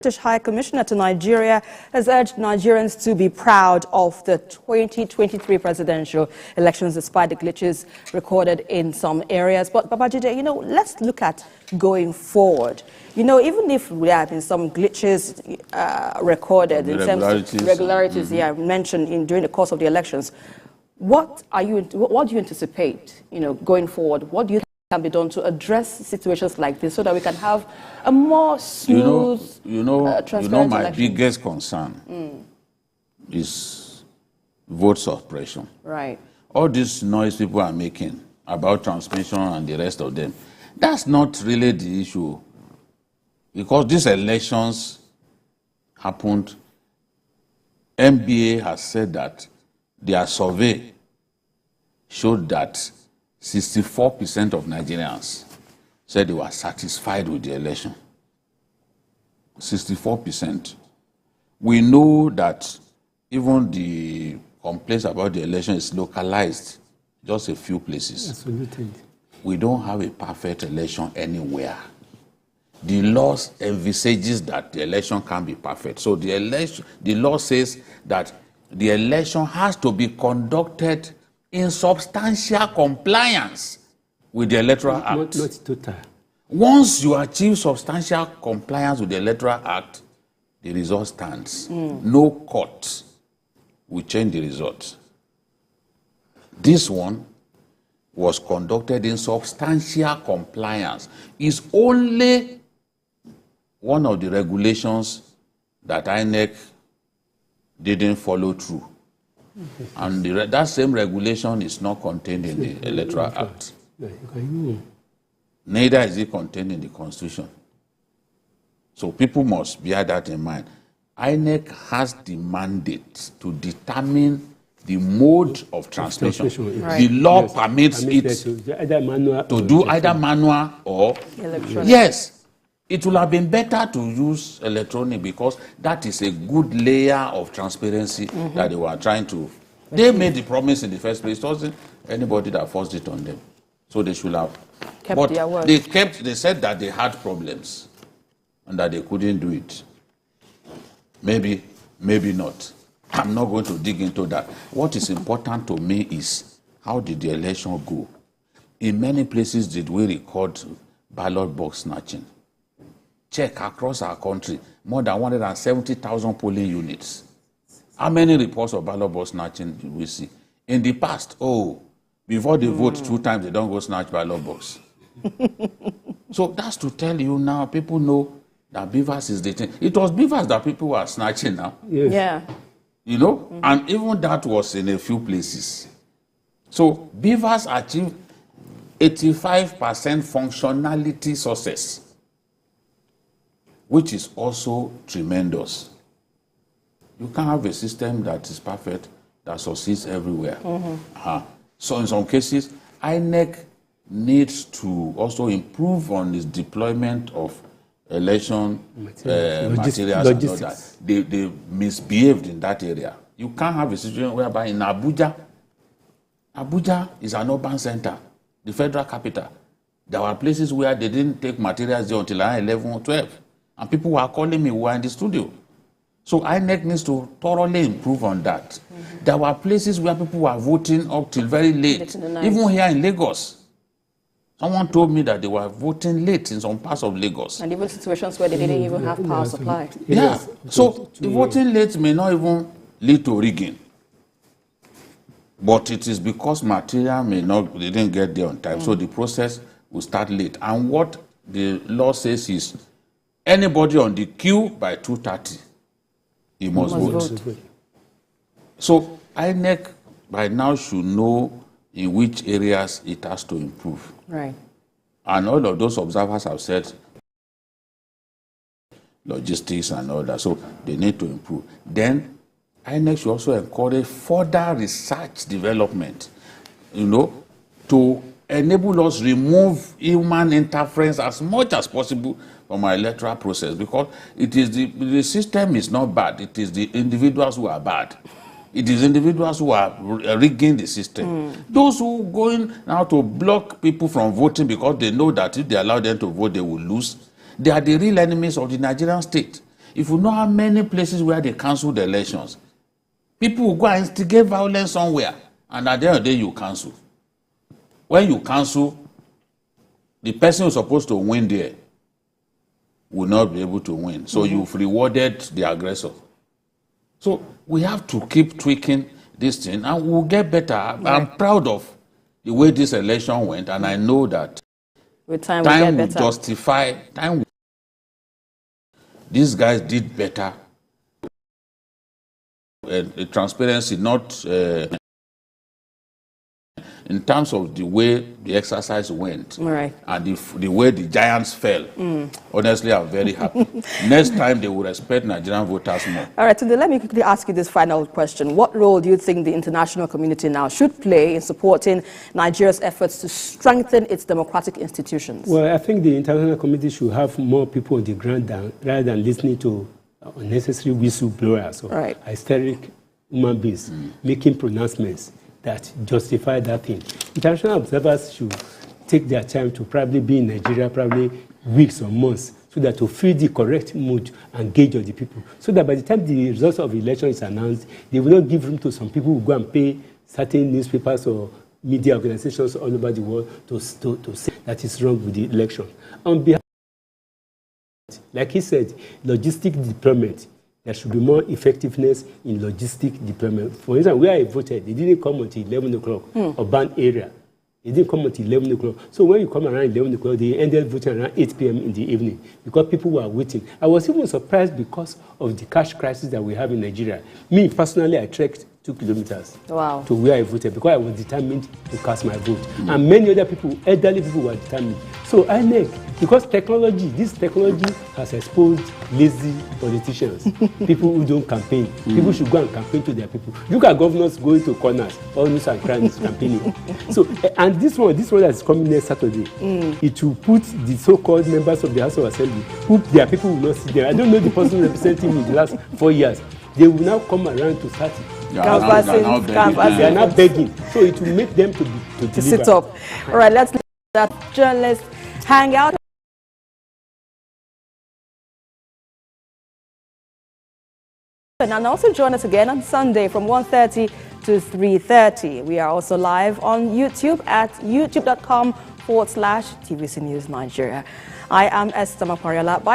British High Commissioner to Nigeria has urged Nigerians to be proud of the 2023 presidential elections despite the glitches recorded in some areas. But Babajide, let's look at going forward. Even if there have been some glitches recorded in terms of irregularities, mentioned during the course of the elections, what do you anticipate, going forward? What do you think can be done to address situations like this so that we can have a more smooth, transparent my elections? biggest concern is vote suppression. Right. All this noise people are making about transmission and the rest of them, that's not really the issue. Because these elections happened, MBA has said that their survey showed that 64% of Nigerians said they were satisfied with the election. 64%. We know that even the complaints about the election is localized, just a few places. Absolutely. We don't have a perfect election anywhere. The law envisages that the election can be perfect. So the law says that the election has to be conducted in substantial compliance with the Electoral Act. Not total. Once you achieve substantial compliance with the Electoral Act, the result stands. No court will change the result. This one was conducted in substantial compliance. It's only one of the regulations that INEC didn't follow through. And that same regulation is not contained in the Electoral Act. Neither is it contained in the Constitution. So people must bear that in mind. INEC has the mandate to determine the mode of transmission. Right. The law permits it to do either manual or electronic. Yes. It would have been better to use electronic because that is a good layer of transparency that they were trying to. They made the promise in the first place. It wasn't anybody that forced it on them. So they should have Kept their word. They said that they had problems and that they couldn't do it. Maybe not. I'm not going to dig into that. What is important to me is how did the election go? In many places did we record ballot box snatching? Check across our country, more than 170,000 polling units. How many reports of ballot box snatching did we see? In the past, before they vote 2 times, they don't go snatch ballot box. So that's to tell you now, people know that Beavers is the thing. It was Beavers that people were snatching now. Yes. Yeah. And even that was in a few places. So Beavers achieved 85% functionality success, which is also tremendous. You can't have a system that is perfect, that succeeds everywhere. So in some cases, INEC needs to also improve on its deployment of election materials and all that. They misbehaved in that area. You can't have a situation whereby in Abuja is an urban center, the federal capital. There were places where they didn't take materials there until 11 or 12. And people were calling me, we were in the studio. So INEC needs to thoroughly improve on that. There were places where people were voting up till very late. Even here in Lagos. Someone told me that they were voting late in some parts of Lagos. And even situations where they didn't even have power supply. Yeah. So the voting late may not even lead to rigging. But it is because material they didn't get there on time. So the process will start late. And what the law says is, anybody on the queue by 2:30, he must vote. So INEC by now should know in which areas it has to improve. Right. And all of those observers have said logistics and all that. So they need to improve. Then INEC should also encourage further research development, to enable us remove human interference as much as possible from our electoral process, because it is the system is not bad. It is the individuals who are bad. It is individuals who are rigging the system. Those who going now to block people from voting because they know that if they allow them to vote, they will lose. They are the real enemies of the Nigerian state. If you know how many places where they cancel the elections, people will go and instigate violence somewhere, and at the end of the day, you cancel. When you cancel, the person who's supposed to win there will not be able to win. So you've rewarded the aggressor. So we have to keep tweaking this thing, and we'll get better. I'm proud of the way this election went, and I know that with time will get better. Justify. These guys did better. Transparency, not in terms of the way the exercise went, and the way the giants fell. Honestly, I'm very happy. Next time, they will respect Nigerian voters more. All right, Tunde, let me quickly ask you this final question. What role do you think the international community now should play in supporting Nigeria's efforts to strengthen its democratic institutions? Well, I think the international community should have more people on the ground rather than listening to unnecessary whistleblowers or hysteric human beings making pronouncements that justify that thing. International observers should take their time to probably be in Nigeria, probably weeks or months, so that to feel the correct mood and gauge of the people. So that by the time the results of the election is announced, they will not give room to some people who go and pay certain newspapers or media organizations all over the world to say that is wrong with the election. On behalf, like he said, logistic deployment. There should be more effectiveness in logistic deployment. For instance, where I voted, they didn't come until 11 o'clock, urban area. They didn't come until 11 o'clock. So when you come around 11 o'clock, they ended voting around 8 p.m. in the evening because people were waiting. I was even surprised because of the cash crisis that we have in Nigeria. Me, personally, I trekked 2 kilometers to where I voted because I was determined to cast my vote. And many other people, elderly people, were determined. So INEC, because this technology has exposed lazy politicians, people who don't campaign. People should go and campaign to their people. Look at governors going to corners, all news and crime campaigning. So, and this one that's coming next Saturday, it will put the so-called members of the House of Assembly, who their people will not see them. I don't know the person representing me in the last 4 years. They will now come around to start it. They are now begging. So it will make them to sit up. All right, let's let that journalist hang out. And also join us again on Sunday from 1:30 to 3:30. We are also live on YouTube at youtube.com/TVC News Nigeria. I am Esther Mapariola.